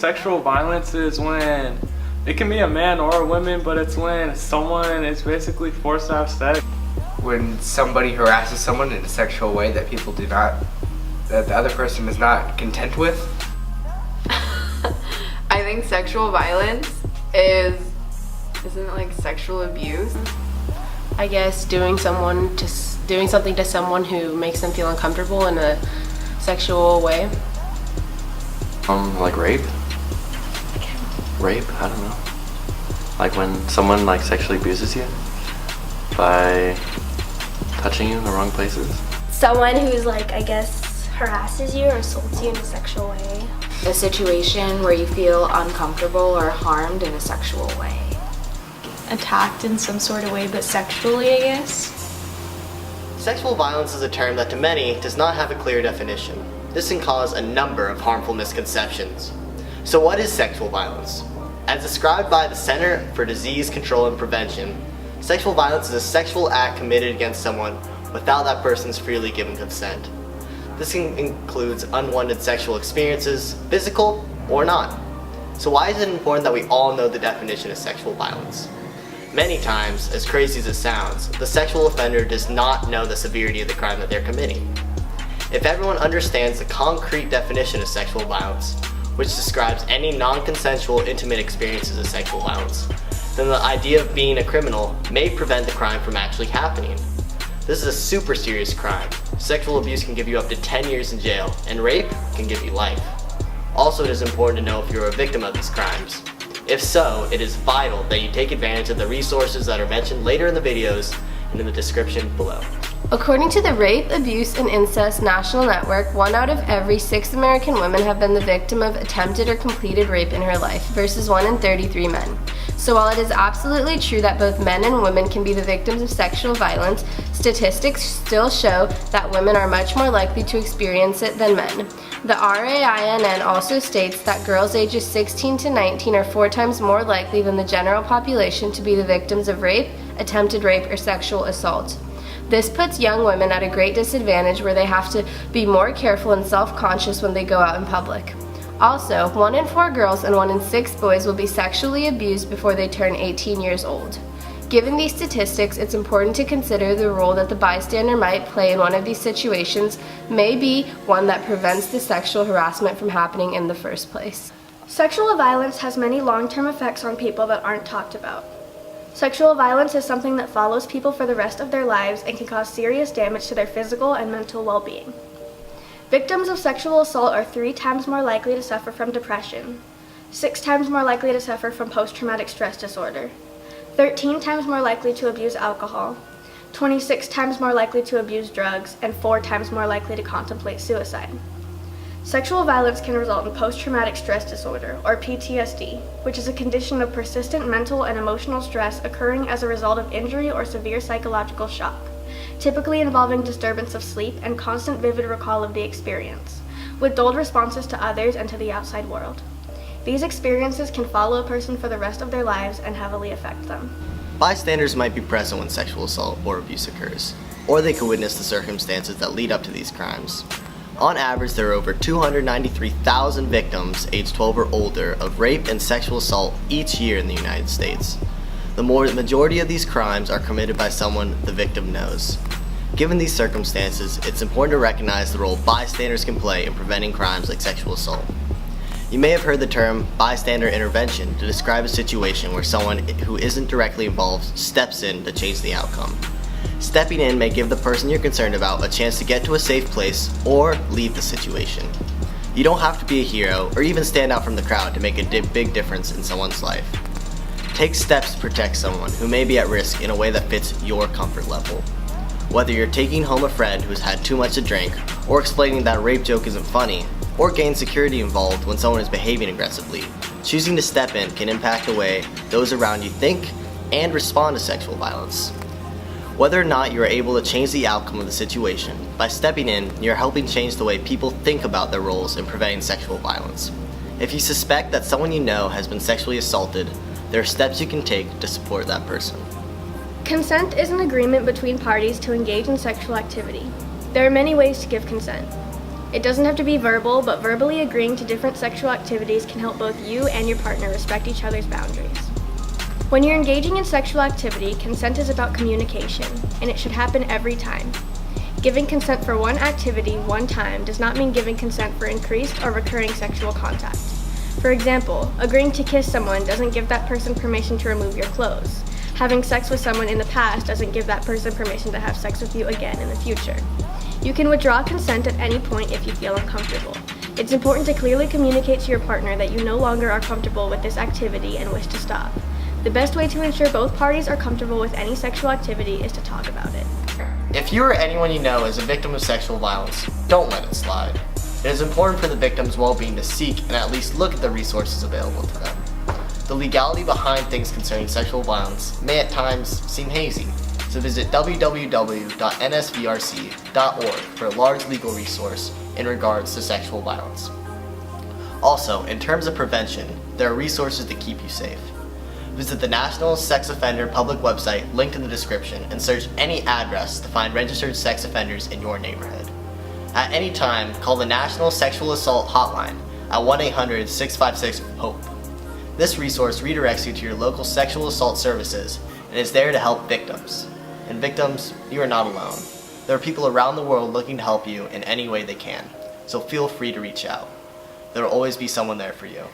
sexual violence is when it can be a man or a woman, but it's when someone is basically forced to have sex. When somebody harasses someone in a sexual way that that the other person is not content with. I think sexual violence isn't it like sexual abuse? I guess doing something to someone who makes them feel uncomfortable in a sexual way. Like rape? Rape? I don't know. Like when someone like sexually abuses you by touching you in the wrong places. Someone who's like, I guess, harasses you or assaults you in a sexual way. A situation where you feel uncomfortable or harmed in a sexual way. Attacked in some sort of way, but sexually, I guess. Sexual violence is a term that to many does not have a clear definition. This can cause a number of harmful misconceptions. So what is sexual violence? As described by the Center for Disease Control and Prevention, sexual violence is a sexual act committed against someone without that person's freely given consent. This includes unwanted sexual experiences, physical or not. So why is it important that we all know the definition of sexual violence? Many times, as crazy as it sounds, the sexual offender does not know the severity of the crime that they're committing. If everyone understands the concrete definition of sexual violence, which describes any non-consensual intimate experiences of sexual violence, then the idea of being a criminal may prevent the crime from actually happening. This is a super serious crime. Sexual abuse can give you up to 10 years in jail, and rape can give you life. Also, it is important to know if you're a victim of these crimes. If so, it is vital that you take advantage of the resources that are mentioned later in the videos and in the description below. According to the Rape, Abuse, and Incest National Network, 1 out of every 6 American women have been the victim of attempted or completed rape in her life, versus 1 in 33 men. So while it is absolutely true that both men and women can be the victims of sexual violence, statistics still show that women are much more likely to experience it than men. The RAINN also states that girls ages 16 to 19 are 4 times more likely than the general population to be the victims of rape, attempted rape, or sexual assault. This puts young women at a great disadvantage where they have to be more careful and self-conscious when they go out in public. Also, 1 in 4 girls and 1 in 6 boys will be sexually abused before they turn 18 years old. Given these statistics, it's important to consider the role that the bystander might play in one of these situations may be one that prevents the sexual harassment from happening in the first place. Sexual violence has many long-term effects on people that aren't talked about. Sexual violence is something that follows people for the rest of their lives and can cause serious damage to their physical and mental well-being. Victims of sexual assault are 3 times more likely to suffer from depression, 6 times more likely to suffer from post-traumatic stress disorder, 13 times more likely to abuse alcohol, 26 times more likely to abuse drugs, and 4 times more likely to contemplate suicide. Sexual violence can result in post-traumatic stress disorder, or PTSD, which is a condition of persistent mental and emotional stress occurring as a result of injury or severe psychological shock, typically involving disturbance of sleep and constant vivid recall of the experience, with dulled responses to others and to the outside world. These experiences can follow a person for the rest of their lives and heavily affect them. Bystanders might be present when sexual assault or abuse occurs, or they could witness the circumstances that lead up to these crimes. On average, there are over 293,000 victims aged 12 or older of rape and sexual assault each year in the United States. The majority of these crimes are committed by someone the victim knows. Given these circumstances, it's important to recognize the role bystanders can play in preventing crimes like sexual assault. You may have heard the term bystander intervention to describe a situation where someone who isn't directly involved steps in to change the outcome. Stepping in may give the person you're concerned about a chance to get to a safe place or leave the situation. You don't have to be a hero or even stand out from the crowd to make a big difference in someone's life. Take steps to protect someone who may be at risk in a way that fits your comfort level. Whether you're taking home a friend who's had too much to drink, or explaining that a rape joke isn't funny, or gain security involved when someone is behaving aggressively, choosing to step in can impact the way those around you think and respond to sexual violence. Whether or not you are able to change the outcome of the situation, by stepping in, you're helping change the way people think about their roles in preventing sexual violence. If you suspect that someone you know has been sexually assaulted, there are steps you can take to support that person. Consent is an agreement between parties to engage in sexual activity. There are many ways to give consent. It doesn't have to be verbal, but verbally agreeing to different sexual activities can help both you and your partner respect each other's boundaries. When you're engaging in sexual activity, consent is about communication, and it should happen every time. Giving consent for one activity one time does not mean giving consent for increased or recurring sexual contact. For example, agreeing to kiss someone doesn't give that person permission to remove your clothes. Having sex with someone in the past doesn't give that person permission to have sex with you again in the future. You can withdraw consent at any point if you feel uncomfortable. It's important to clearly communicate to your partner that you no longer are comfortable with this activity and wish to stop. The best way to ensure both parties are comfortable with any sexual activity is to talk about it. If you or anyone you know is a victim of sexual violence, don't let it slide. It is important for the victim's well-being to seek and at least look at the resources available to them. The legality behind things concerning sexual violence may at times seem hazy, so visit www.nsvrc.org for a large legal resource in regards to sexual violence. Also, in terms of prevention, there are resources to keep you safe. Visit the National Sex Offender public website linked in the description and search any address to find registered sex offenders in your neighborhood. At any time, call the National Sexual Assault Hotline at 1-800-656-HOPE. This resource redirects you to your local sexual assault services and is there to help victims. And victims, you are not alone. There are people around the world looking to help you in any way they can, so feel free to reach out. There will always be someone there for you.